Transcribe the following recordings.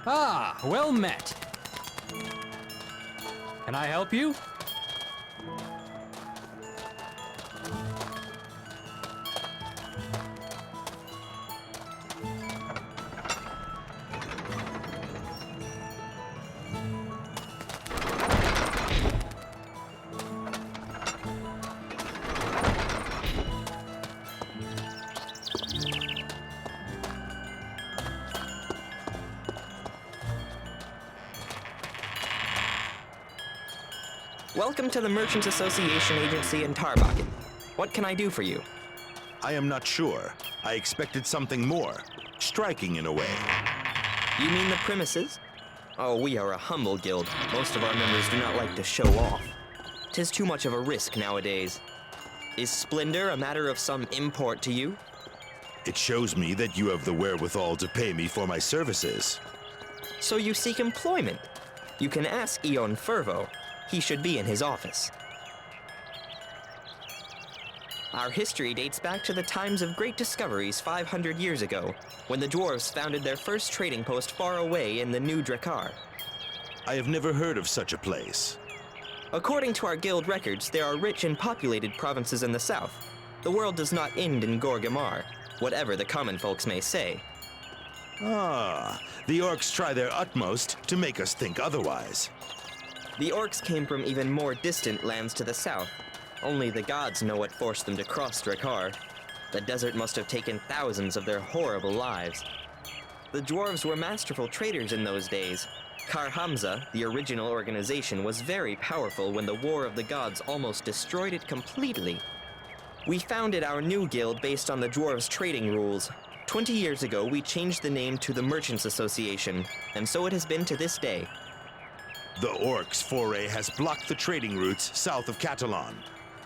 Ah, well met. Can I help you? Welcome to the Merchants Association Agency in Tarbakken. What can I do for you? I am not sure. I expected something more. Striking in a way. You mean the premises? Oh, we are a humble guild. Most of our members do not like to show off. 'Tis too much of a risk nowadays. Is splendor a matter of some import to you? It shows me that you have the wherewithal to pay me for my services. So you seek employment? You can ask Eon Fervo. He should be in his office. Our history dates back to the times of great discoveries 500 years ago, when the dwarves founded their first trading post far away in the New Drakkar. I have never heard of such a place. According to our guild records, there are rich and populated provinces in the south. The world does not end in Gorgamar, whatever the common folks may say. Ah, the orcs try their utmost to make us think otherwise. The orcs came from even more distant lands to the south. Only the gods know what forced them to cross Drakkar. The desert must have taken thousands of their horrible lives. The dwarves were masterful traders in those days. Kar Hamza, the original organization, was very powerful when the War of the Gods almost destroyed it completely. We founded our new guild based on the dwarves' trading rules. 20 years ago, we changed the name to the Merchants Association, and so it has been to this day. The orcs' foray has blocked the trading routes south of Catalan.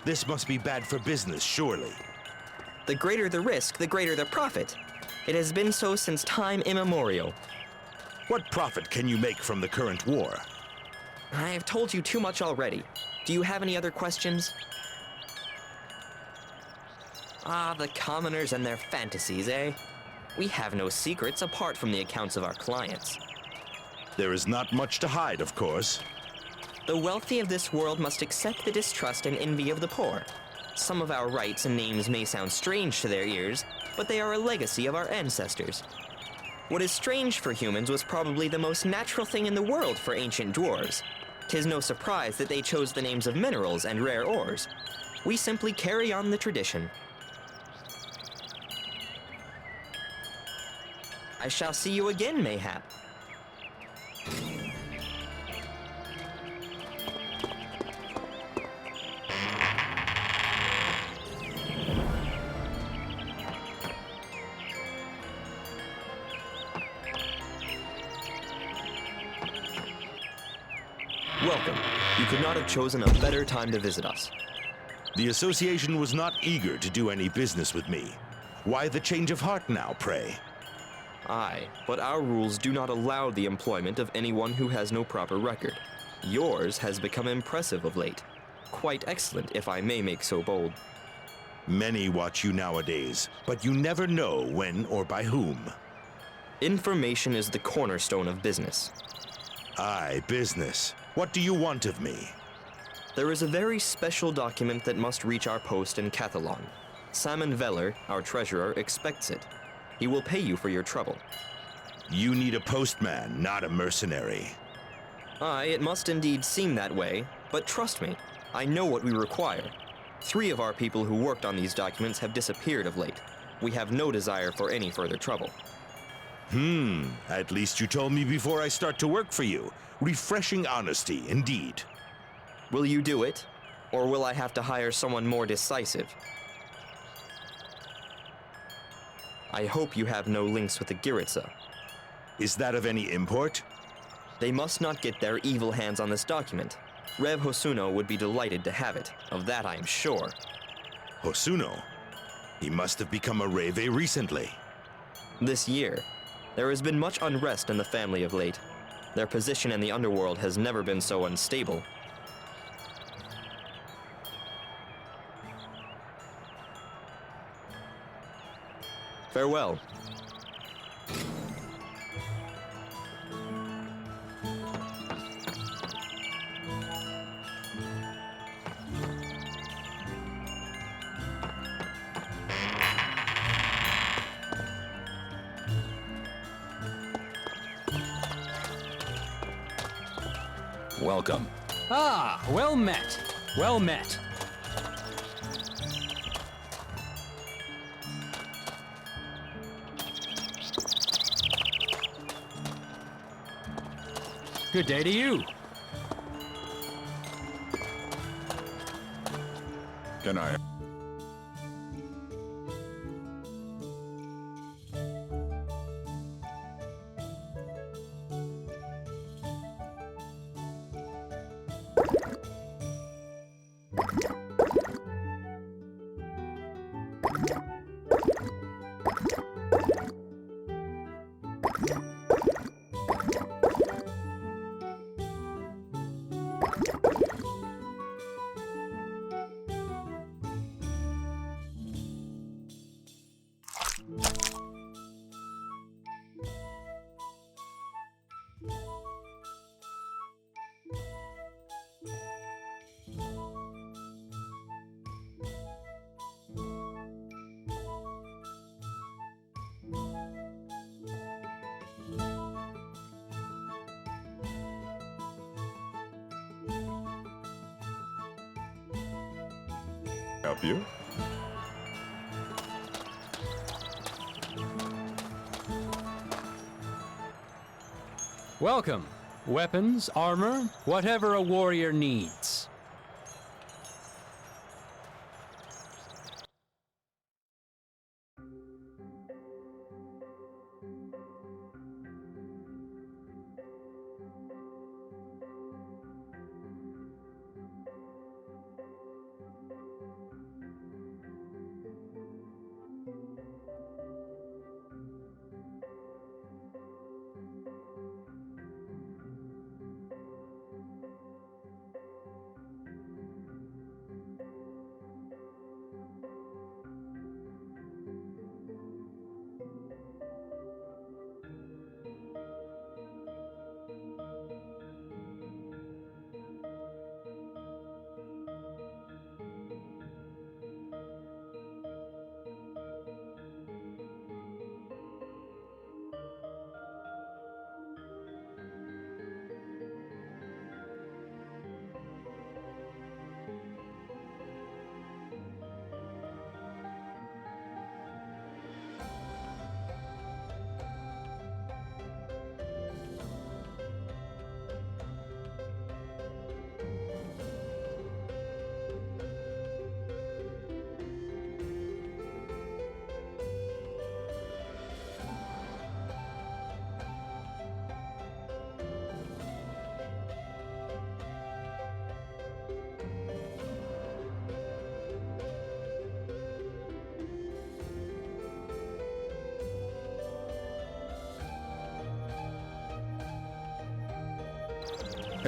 This must be bad for business, surely. The greater the risk, the greater the profit. It has been so since time immemorial. What profit can you make from the current war? I have told you too much already. Do you have any other questions? Ah, the commoners and their fantasies, eh? We have no secrets apart from the accounts of our clients. There is not much to hide, of course. The wealthy of this world must accept the distrust and envy of the poor. Some of our rights and names may sound strange to their ears, but they are a legacy of our ancestors. What is strange for humans was probably the most natural thing in the world for ancient dwarves. 'Tis no surprise that they chose the names of minerals and rare ores. We simply carry on the tradition. I shall see you again, mayhap. Welcome. You could not have chosen a better time to visit us. The association was not eager to do any business with me. Why the change of heart now, pray? Aye, but our rules do not allow the employment of anyone who has no proper record. Yours has become impressive of late. Quite excellent, if I may make so bold. Many watch you nowadays, but you never know when or by whom. Information is the cornerstone of business. Aye, business. What do you want of me? There is a very special document that must reach our post in Cathalon. Simon Veller, our treasurer, expects it. He will pay you for your trouble. You need a postman, not a mercenary. Aye, it must indeed seem that way, but trust me, I know what we require. 3 of our people who worked on these documents have disappeared of late. We have no desire for any further trouble. At least you told me before I start to work for you. Refreshing honesty, indeed. Will you do it? Or will I have to hire someone more decisive? I hope you have no links with the Giritsa. Is that of any import? They must not get their evil hands on this document. Rev Hosuno would be delighted to have it. Of that I am sure. Hosuno? He must have become a Reve recently. This year, there has been much unrest in the family of late. Their position in the underworld has never been so unstable. Farewell. Welcome. Ah, well met. Well met. Good day to you. Can I? Help you? Welcome. Weapons, armor, whatever a warrior needs.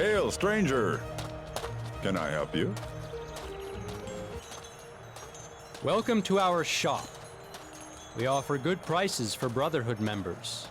Hail, stranger! Can I help you? Welcome to our shop. We offer good prices for Brotherhood members.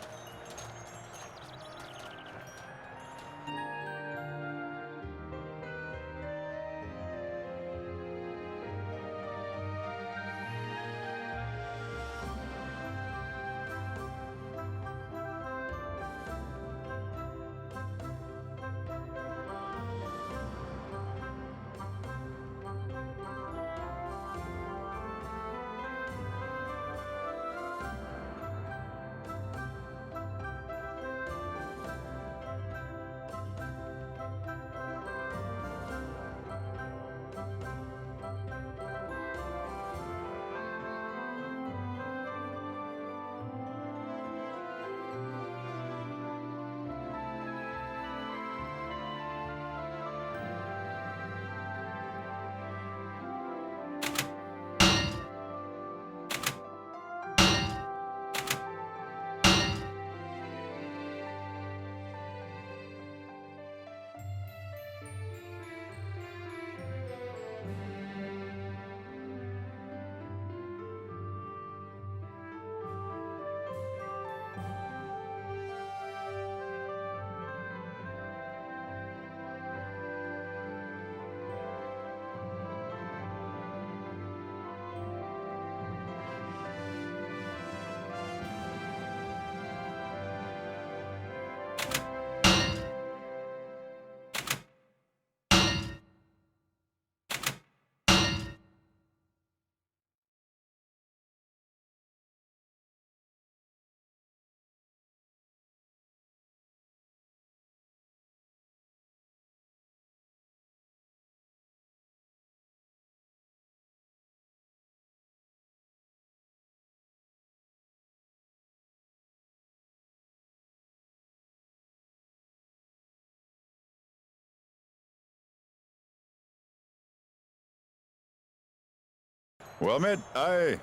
Well met, aye.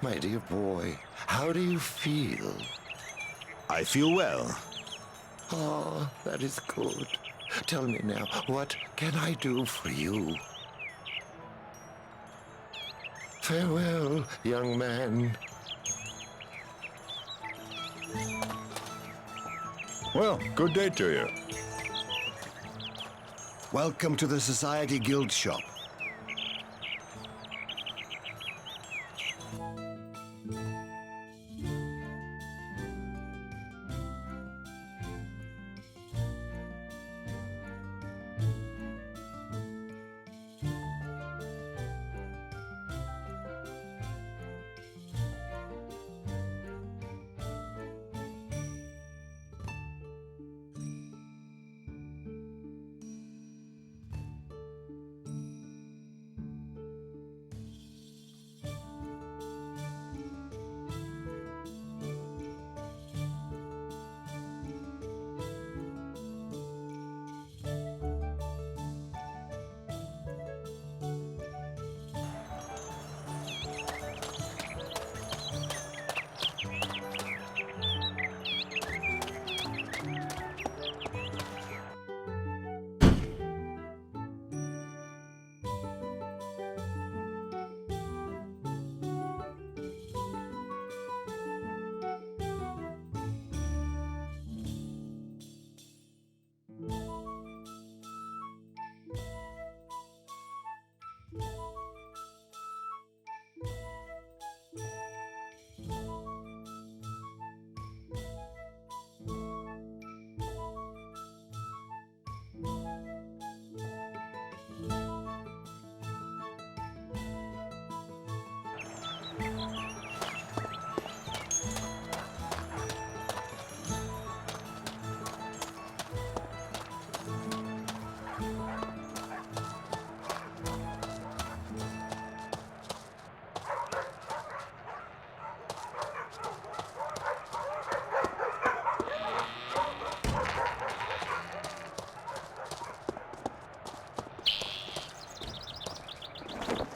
My dear boy, how do you feel? I feel well. Oh, that is good. Tell me now, what can I do for you? Farewell, young man. Well, good day to you. Welcome to the Society Guild Shop.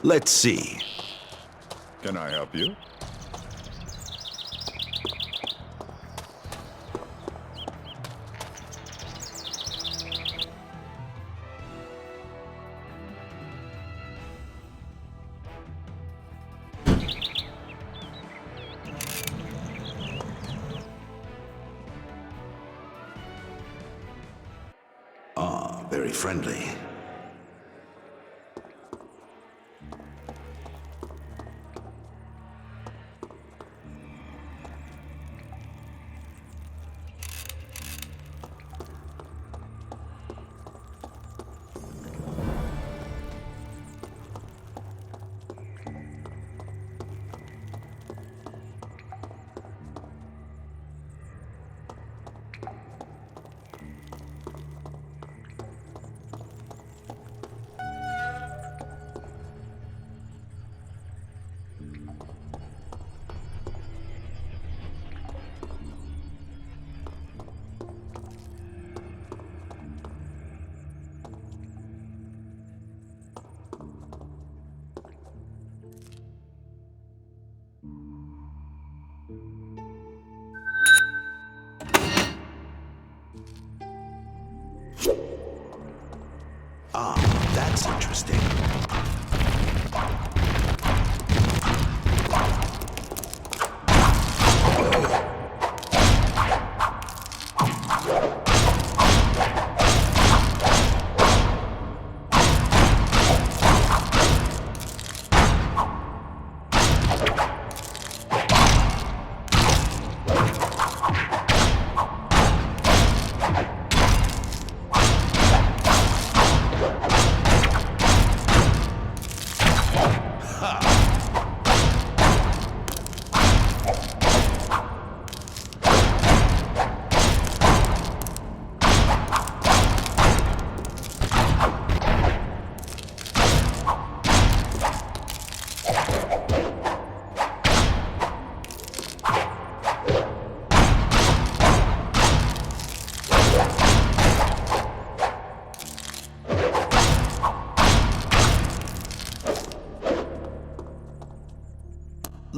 Let's see. Can I help you? Ah, very friendly. Ah, that's interesting.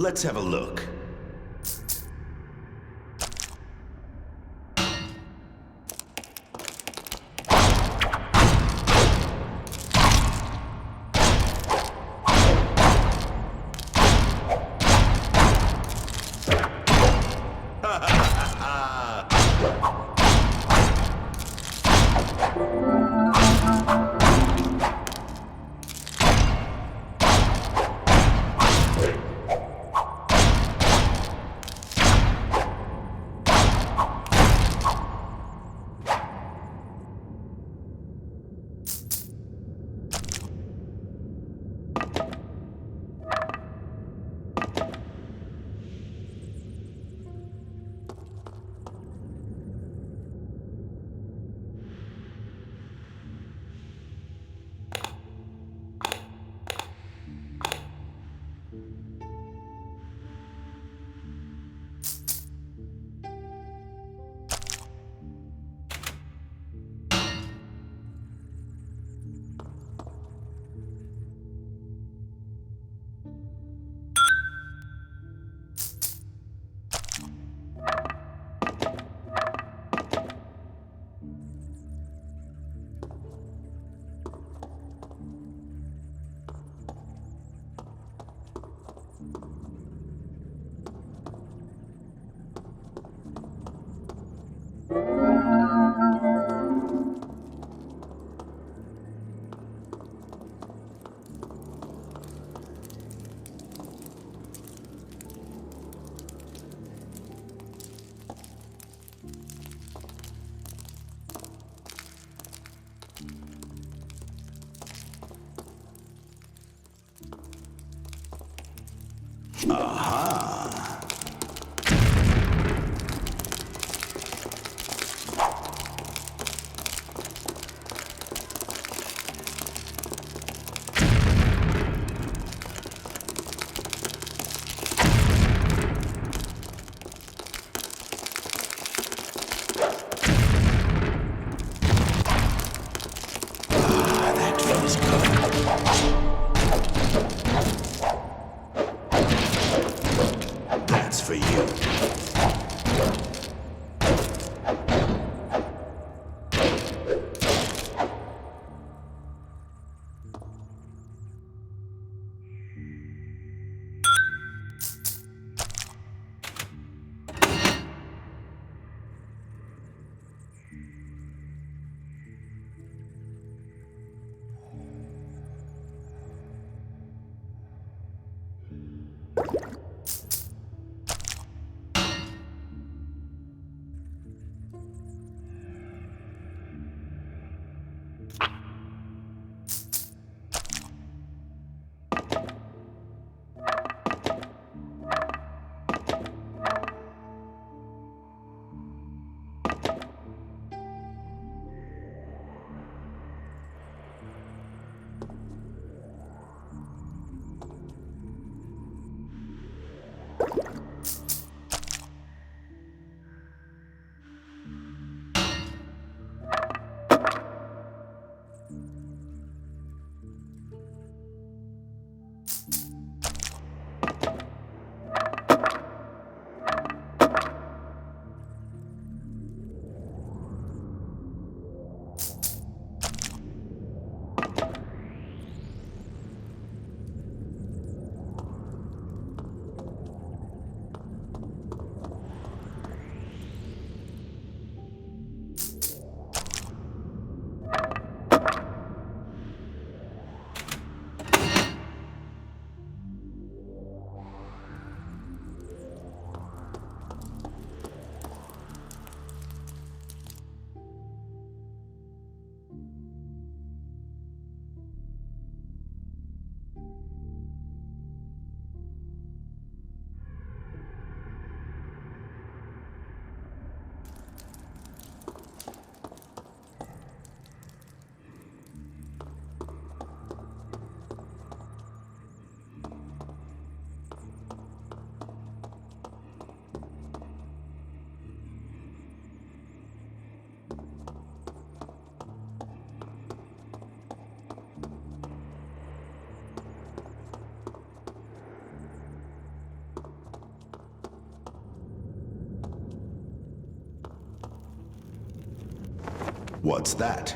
Let's have a look. What's that?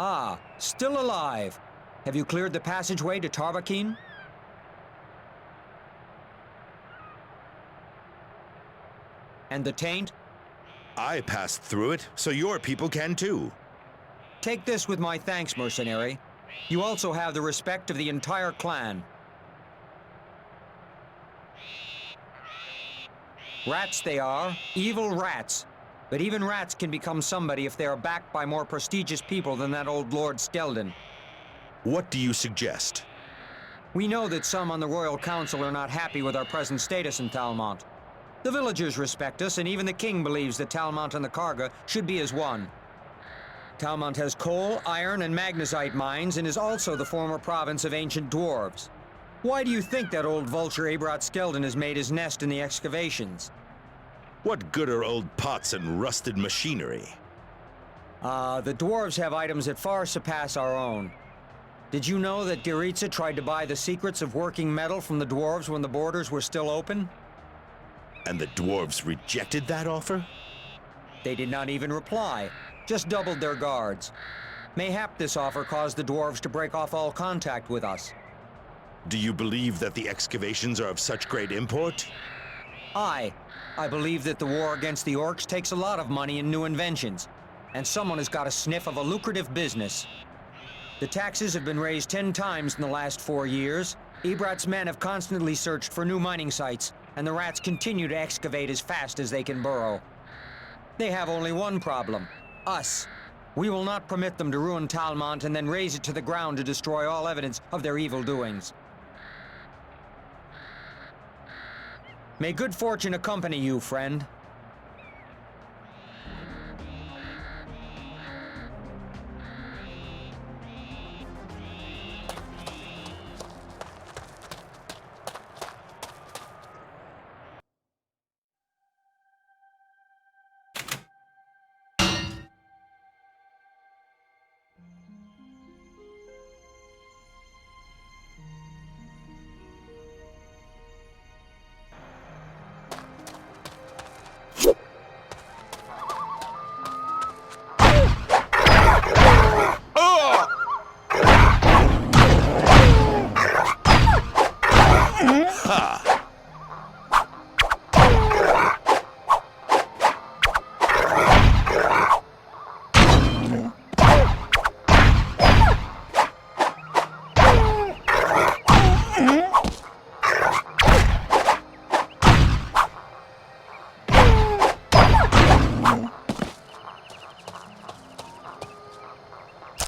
Ah, still alive. Have you cleared the passageway to Tarbakin? And the taint? I passed through it, so your people can too. Take this with my thanks, mercenary. You also have the respect of the entire clan. Rats they are, evil rats. But even rats can become somebody if they are backed by more prestigious people than that old Lord Skeldon. What do you suggest? We know that some on the Royal Council are not happy with our present status in Talmont. The villagers respect us, and even the king believes that Talmont and the Karga should be as one. Talmont has coal, iron, and magnesite mines, and is also the former province of ancient dwarves. Why do you think that old vulture Abrat Skeldon has made his nest in the excavations? What good are old pots and rusted machinery? The dwarves have items that far surpass our own. Did you know that Giritsa tried to buy the secrets of working metal from the dwarves when the borders were still open? And the dwarves rejected that offer? They did not even reply, just doubled their guards. Mayhap this offer caused the dwarves to break off all contact with us. Do you believe that the excavations are of such great import? I believe that the war against the orcs takes a lot of money and new inventions, and someone has got a sniff of a lucrative business. The taxes have been raised 10 times in the last 4 years. Ebrat's men have constantly searched for new mining sites, and the rats continue to excavate as fast as they can burrow. They have only one problem: us. We will not permit them to ruin Talmont and then raze it to the ground to destroy all evidence of their evil doings. May good fortune accompany you, friend.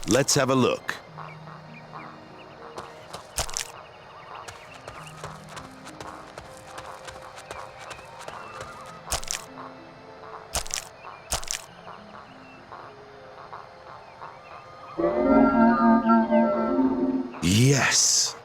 Let's have a look. Yes.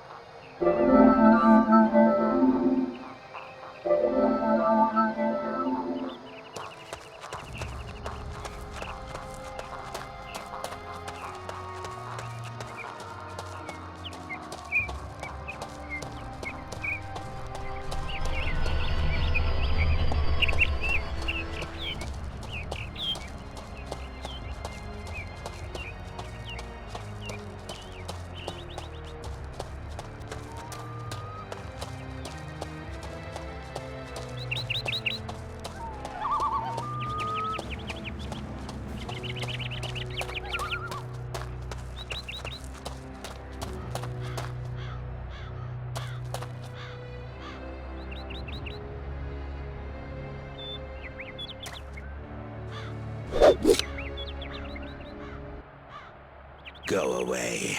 Go away.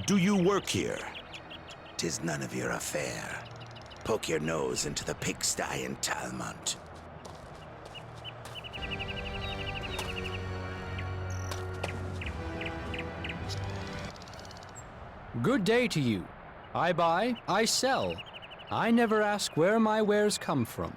Do you work here? 'Tis none of your affair. Poke your nose into the pigsty in Talmont. Good day to you. I buy, I sell. I never ask where my wares come from.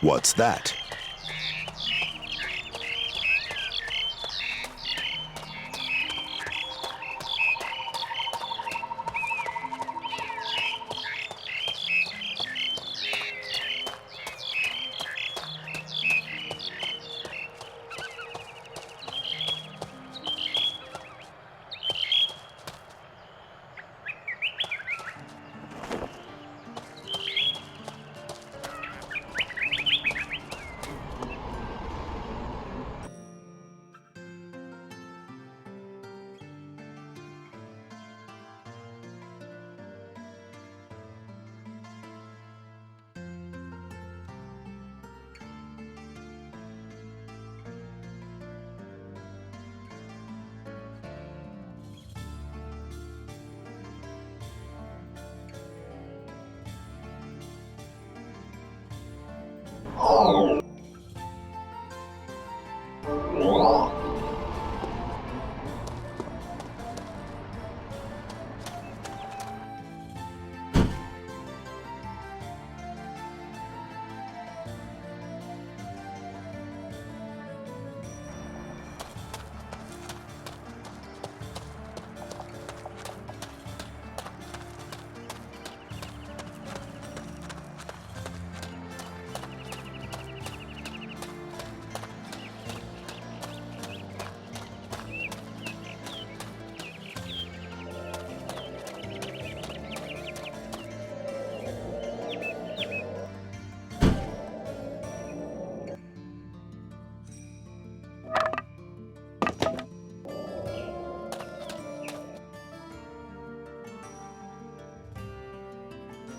What's that?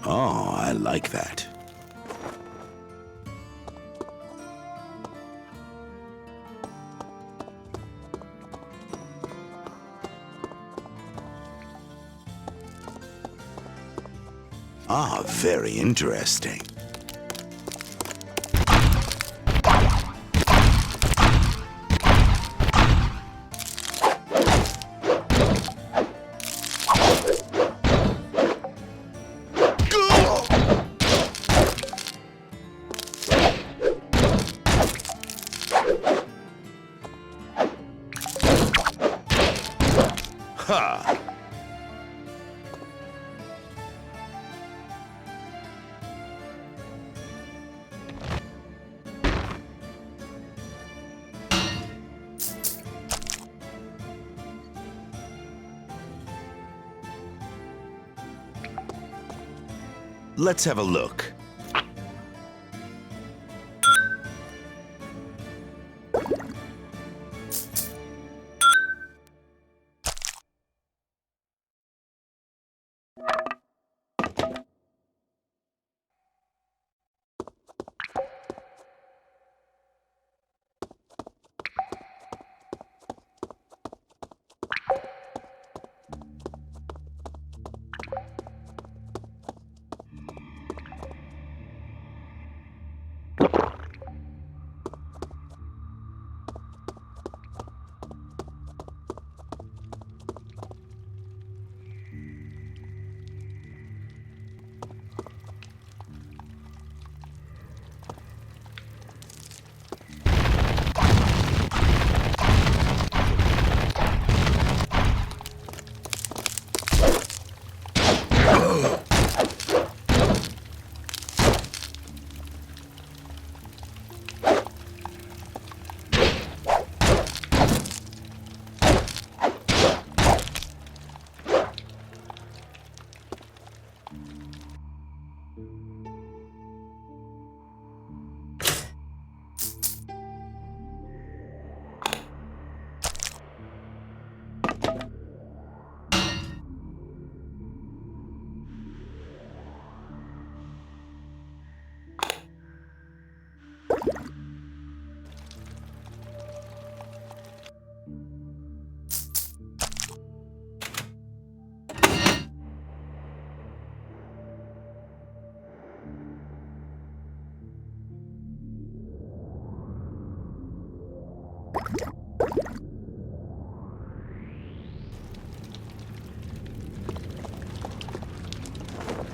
Oh, I like that. Ah, very interesting. Ha! Let's have a look.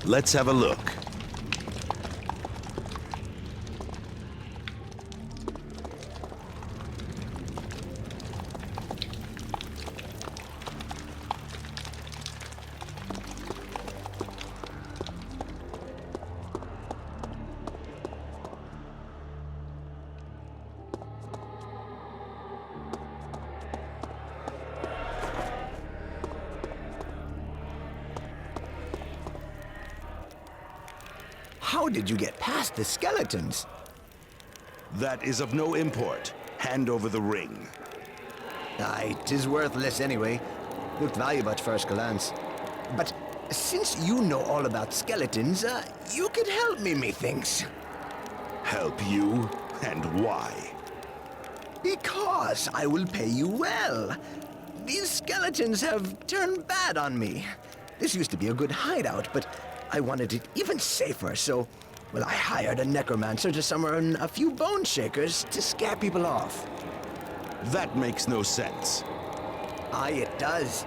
Let's have a look. How did you get past the skeletons? That is of no import. Hand over the ring. Aye, 'tis worthless anyway. Looked valuable at first glance. But since you know all about skeletons, you could help me, methinks. Help you? And why? Because I will pay you well. These skeletons have turned bad on me. This used to be a good hideout, but I wanted it even safer, so, well, I hired a necromancer to summon a few bone shakers to scare people off. That makes no sense. Aye, it does.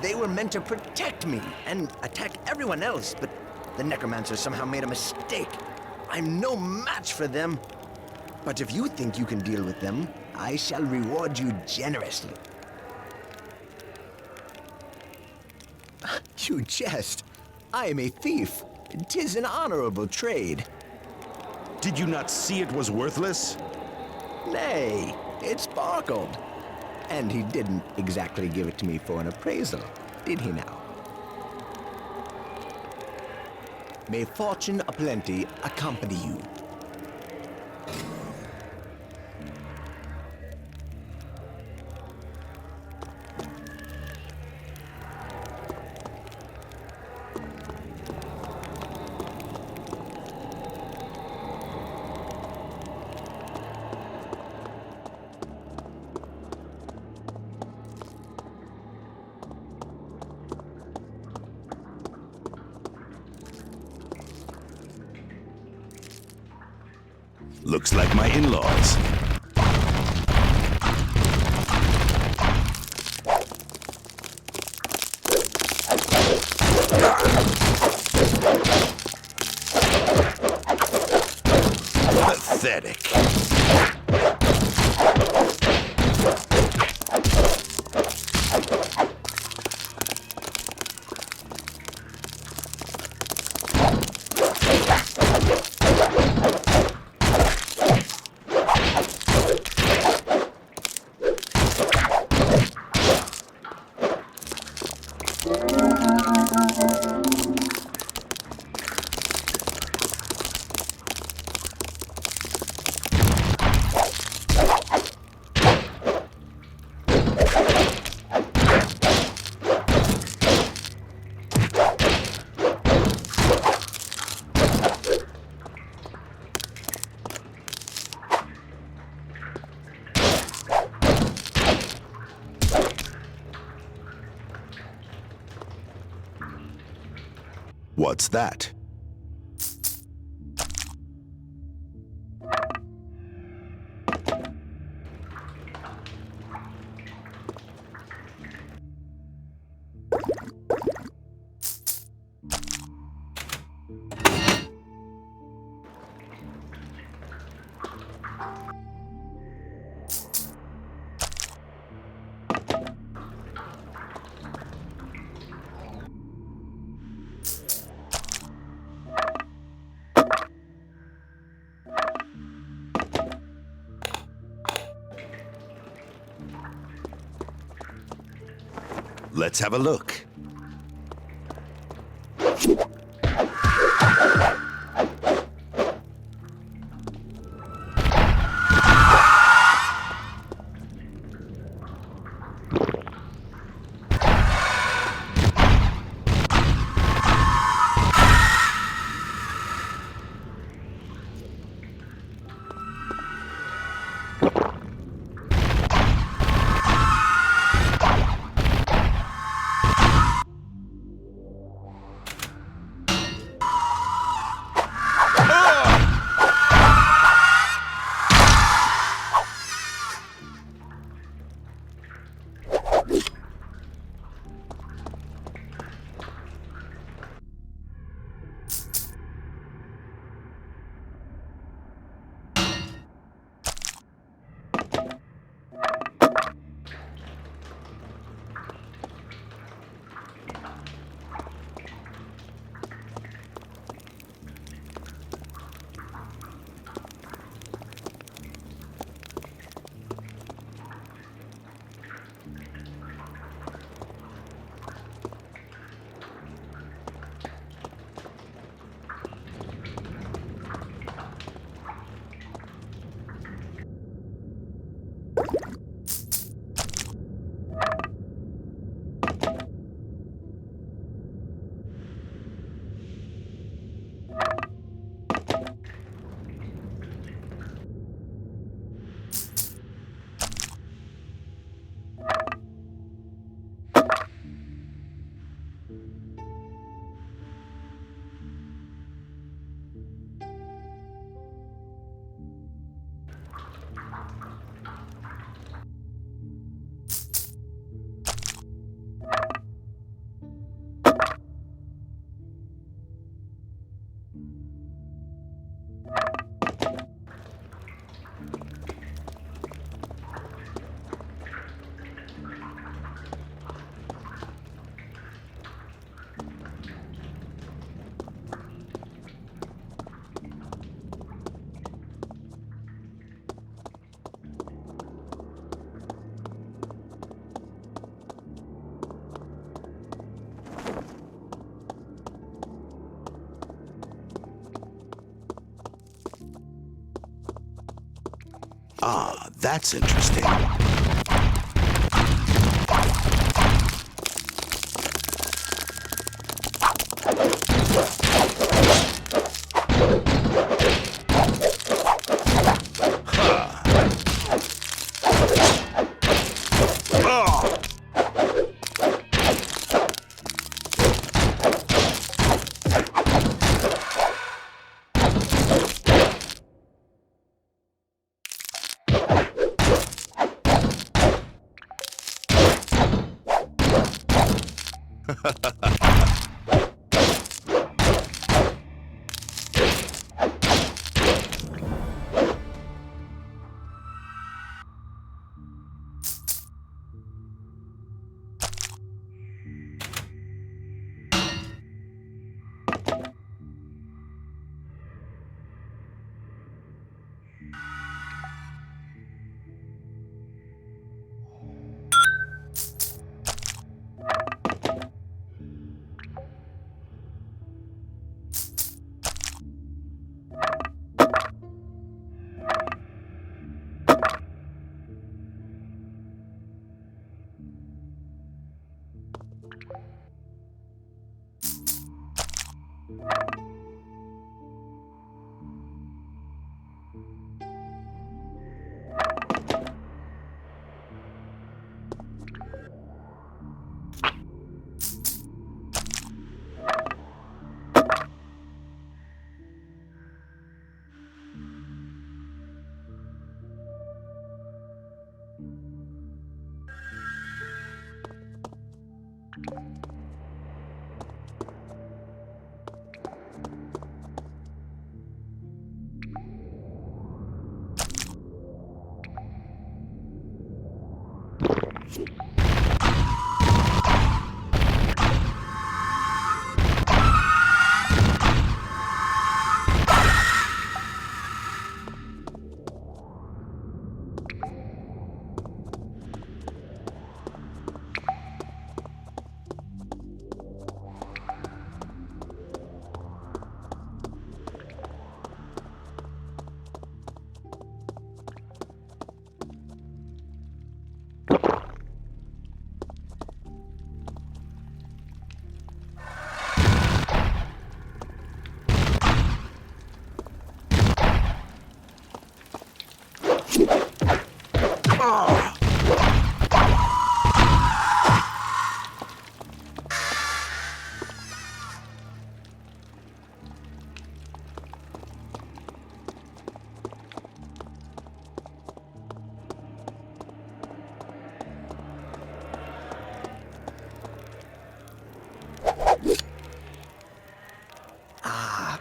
They were meant to protect me and attack everyone else, but the necromancer somehow made a mistake. I'm no match for them. But if you think you can deal with them, I shall reward you generously. You jest. I am a thief. 'Tis an honorable trade. Did you not see it was worthless? Nay, it sparkled. And he didn't exactly give it to me for an appraisal, did he now? May fortune aplenty accompany you. Looks like my in-laws. Pathetic. What's that? Let's have a look. Ah, that's interesting.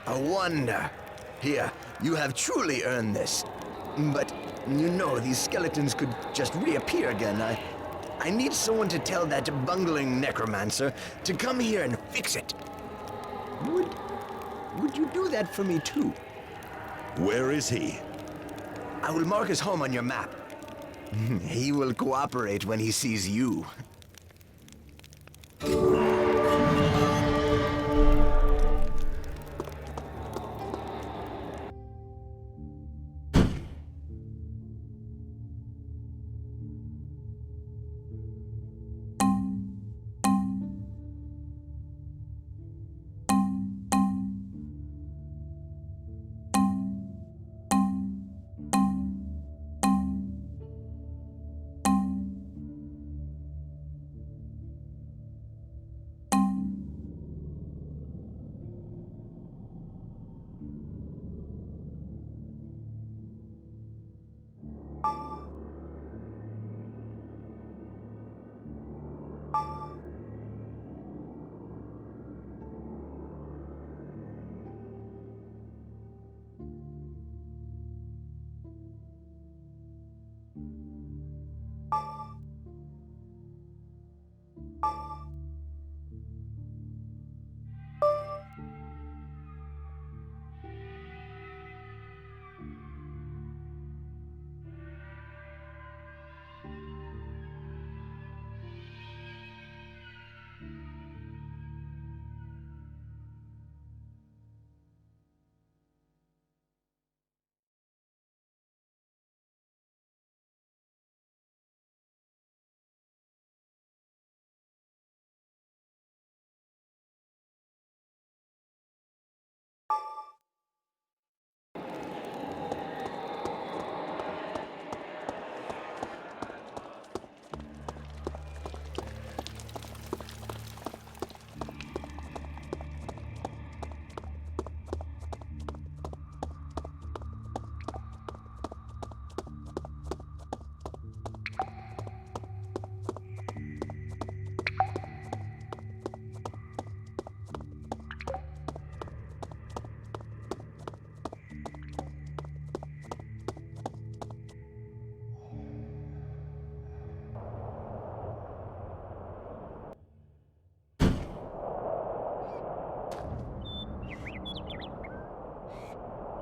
A wonder. Here, you have truly earned this. But, you know, these skeletons could just reappear again. I need someone to tell that bungling necromancer to come here and fix it. Would you do that for me too? Where is he? I will mark his home on your map. He will cooperate when he sees you.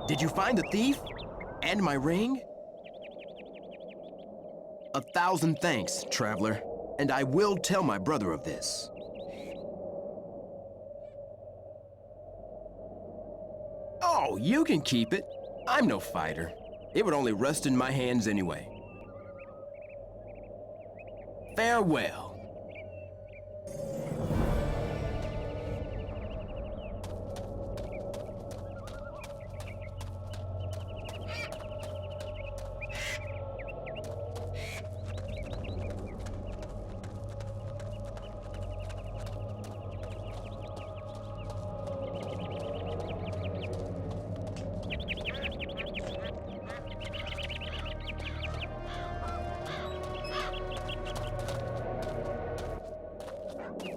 Did you find the thief? And my ring? 1,000 thanks, traveler. And I will tell my brother of this. Oh, you can keep it. I'm no fighter. It would only rust in my hands anyway. Farewell.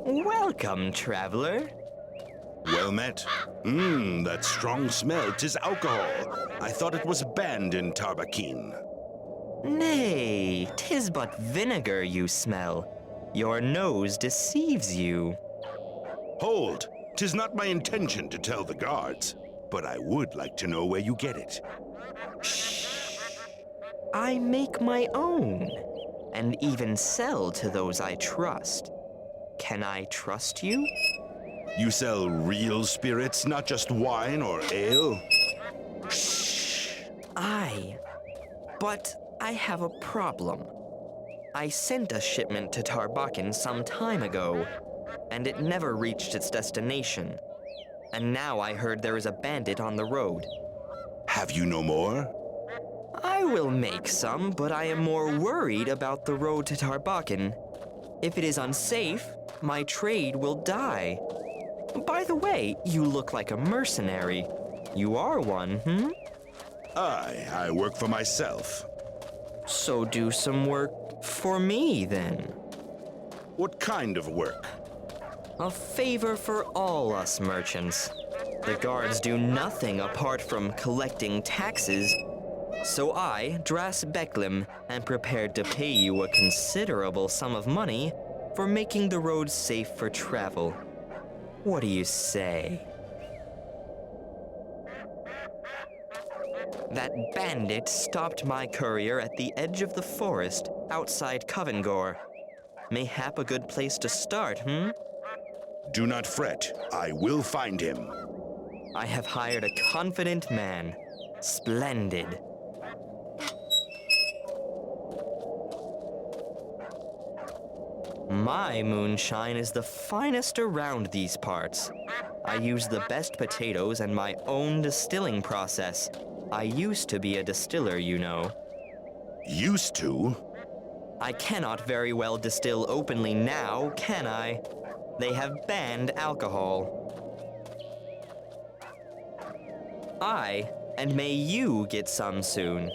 Welcome, traveler. Well met. That strong smell, 'tis alcohol. I thought it was banned in Tarbakin. Nay, 'tis but vinegar you smell. Your nose deceives you. Hold! 'Tis not my intention to tell the guards, but I would like to know where you get it. I make my own, and even sell to those I trust. Can I trust you? You sell real spirits, not just wine or ale? But I have a problem. I sent a shipment to Tarbakin some time ago, and it never reached its destination. And now I heard there is a bandit on the road. Have you no more? I will make some, but I am more worried about the road to Tarbakin. If it is unsafe, my trade will die. By the way, you look like a mercenary. You are one, I work for myself. So do some work for me, then. What kind of work? A favor for all us merchants. The guards do nothing apart from collecting taxes. So I, Dras Beklim, am prepared to pay you a considerable sum of money for making the roads safe for travel. What do you say? That bandit stopped my courier at the edge of the forest outside Covengore. Mayhap a good place to start, Do not fret. I will find him. I have hired a confident man. Splendid. My moonshine is the finest around these parts. I use the best potatoes and my own distilling process. I used to be a distiller, you know. Used to? I cannot very well distill openly now, can I? They have banned alcohol. And may you get some soon.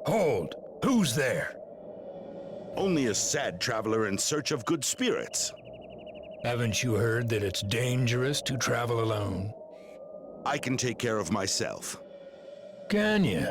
Hold! Who's there? Only a sad traveler in search of good spirits. Haven't you heard that it's dangerous to travel alone? I can take care of myself. Can you?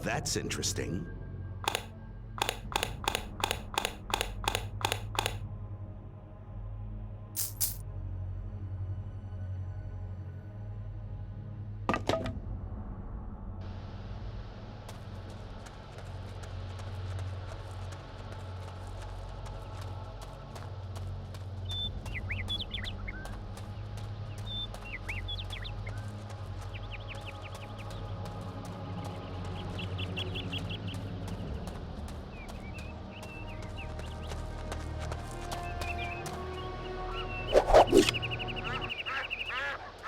That's interesting.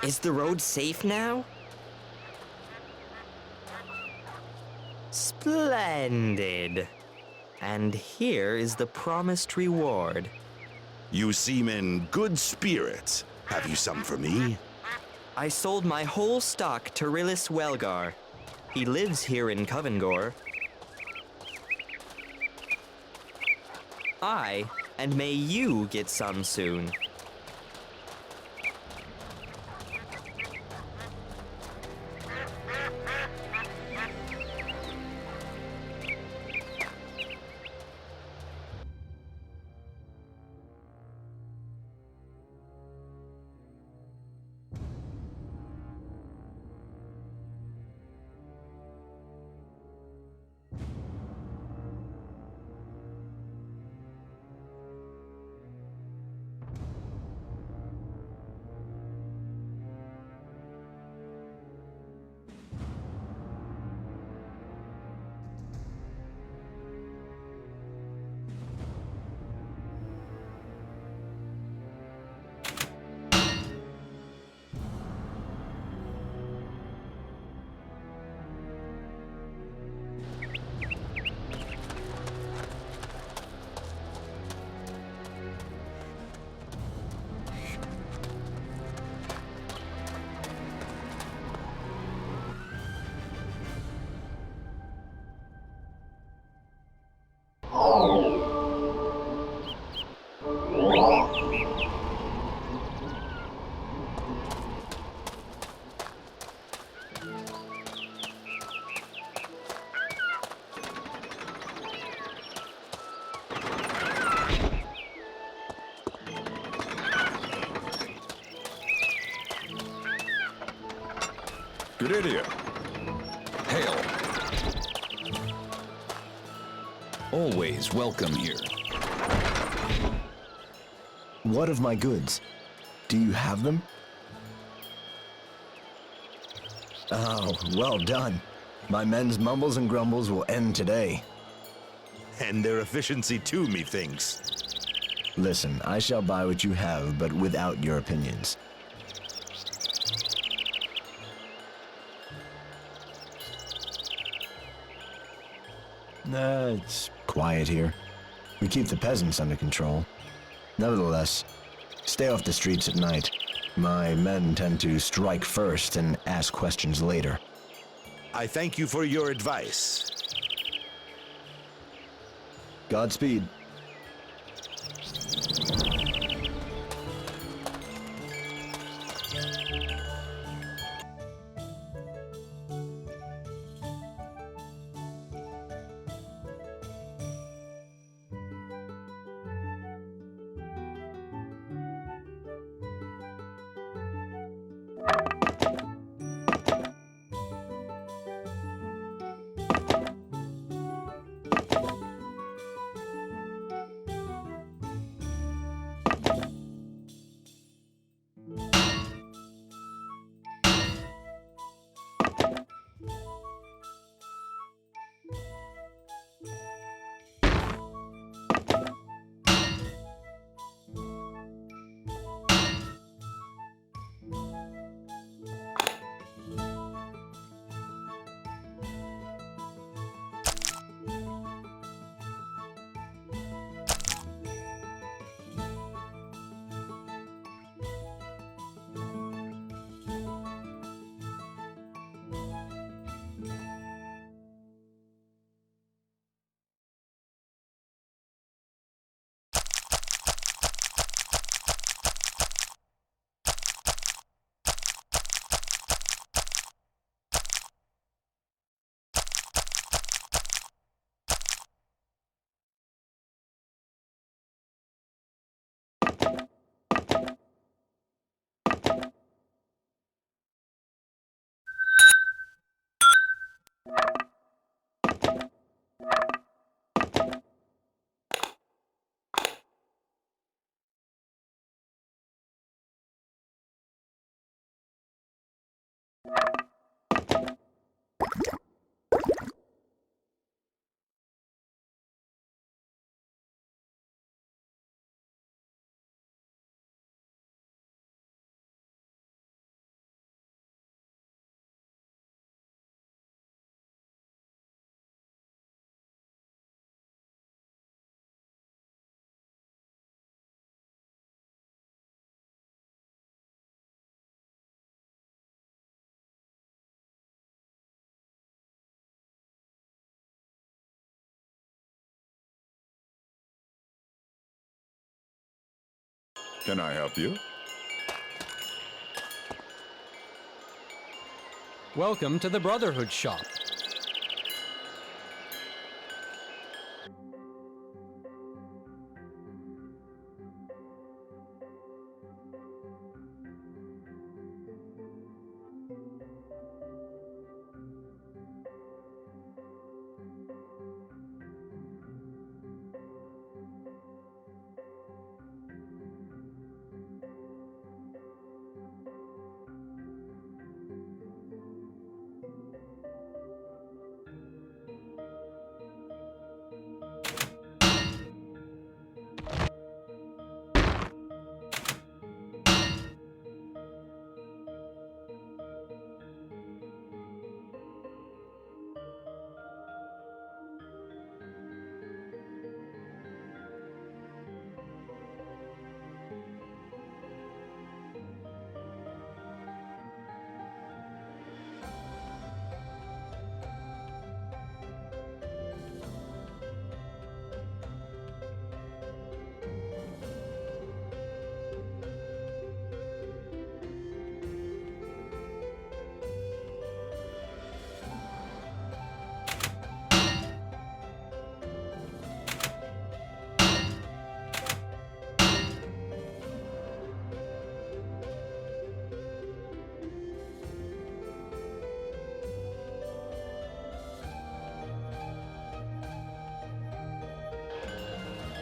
Is the road safe now? Splendid. And here is the promised reward. You seem in good spirits. Have you some for me? I sold my whole stock to Rilis Welgar. He lives here in Covengore. And may you get some soon. Good idiot. Hail. Always welcome here. What of my goods? Do you have them? Oh, well done. My men's mumbles and grumbles will end today. And their efficiency too, methinks. Listen, I shall buy what you have, but without your opinions. It's quiet here. We keep the peasants under control. Nevertheless, stay off the streets at night. My men tend to strike first and ask questions later. I thank you for your advice. Godspeed. Can I help you? Welcome to the Brotherhood shop.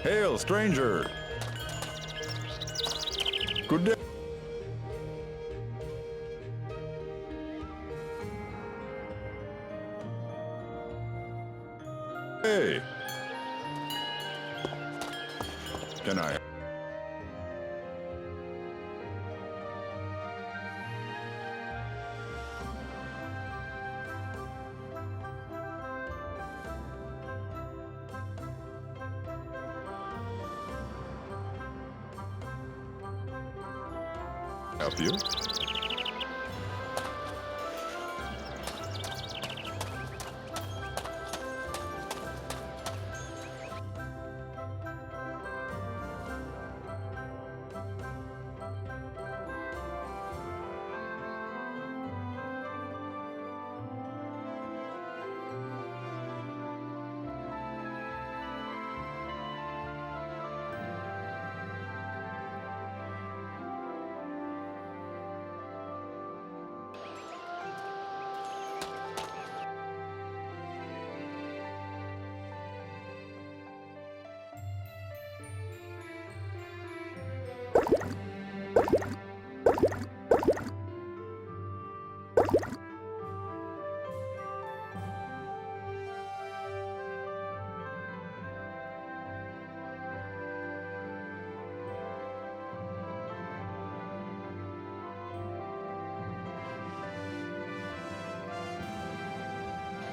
Hail, stranger! Good day. Hey! Can I... help you?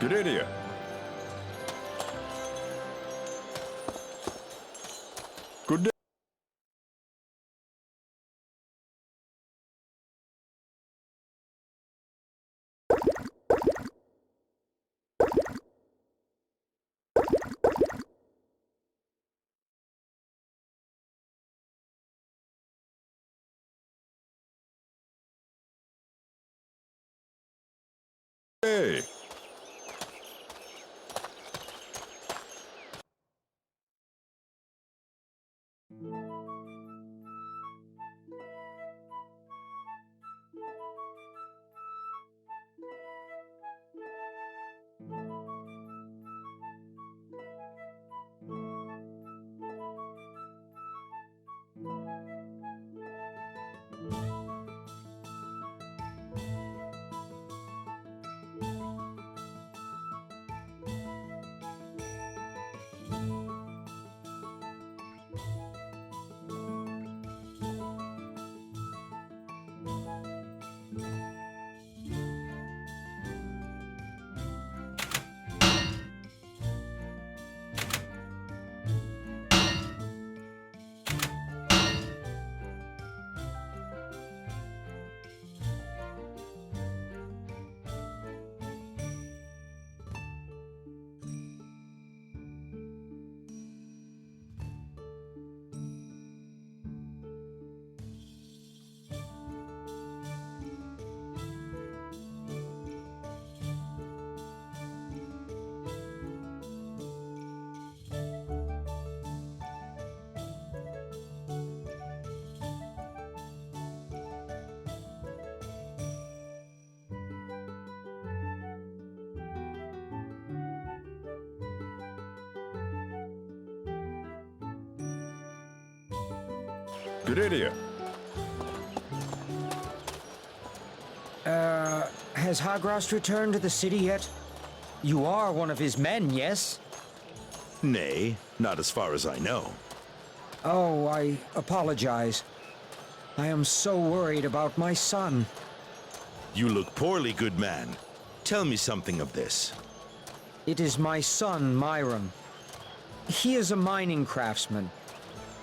Good idea. Good day. Hey. Good idea. Has Hagrast returned to the city yet? You are one of his men, yes? Nay, not as far as I know. Oh, I apologize. I am so worried about my son. You look poorly, good man. Tell me something of this. It is my son, Myron. He is a mining craftsman.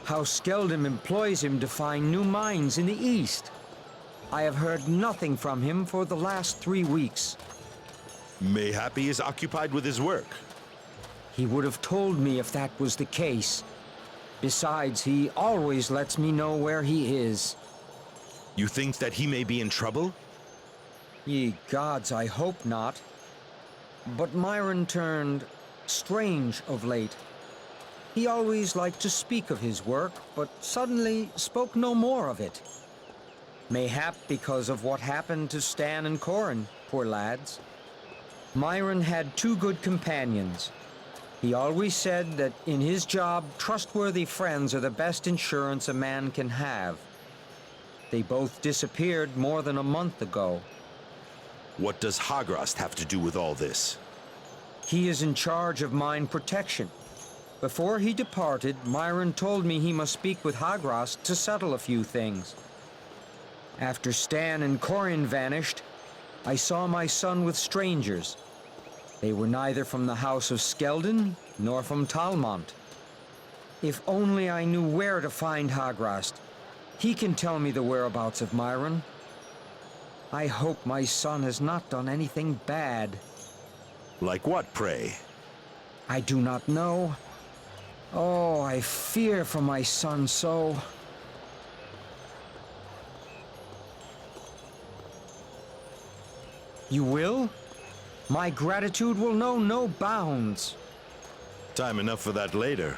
House Skeldum employs him to find new mines in the east. I have heard nothing from him for the last 3 weeks. Mayhap he is occupied with his work. He would have told me if that was the case. Besides, he always lets me know where he is. You think that he may be in trouble? Ye gods, I hope not. But Myron turned strange of late. He always liked to speak of his work, but suddenly spoke no more of it. Mayhap because of what happened to Stan and Corin, poor lads. Myron had 2 good companions. He always said that in his job, trustworthy friends are the best insurance a man can have. They both disappeared more than a month ago. What does Hagrast have to do with all this? He is in charge of mine protection. Before he departed, Myron told me he must speak with Hagrast to settle a few things. After Stan and Corin vanished, I saw my son with strangers. They were neither from the house of Skeldon nor from Talmont. If only I knew where to find Hagrast. He can tell me the whereabouts of Myron. I hope my son has not done anything bad. Like what, pray? I do not know. Oh, I fear for my son so. You will? My gratitude will know no bounds. Time enough for that later.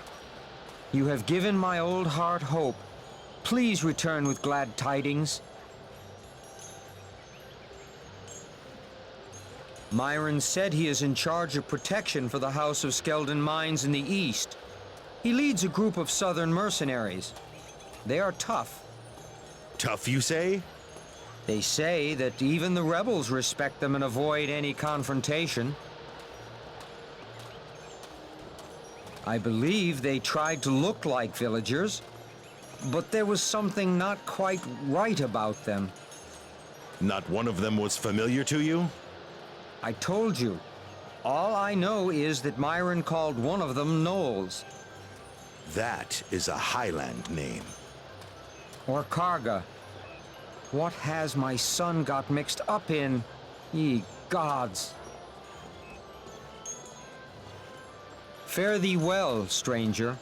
You have given my old heart hope. Please return with glad tidings. Myron said he is in charge of protection for the House of Skeldon mines in the east. He leads a group of southern mercenaries. They are tough. Tough, you say? They say that even the rebels respect them and avoid any confrontation. I believe they tried to look like villagers, but there was something not quite right about them. Not one of them was familiar to you? I told you. All I know is that Myron called one of them Knowles. That is a Highland name. Or Karga. What has my son got mixed up in? Ye gods. Fare thee well, stranger.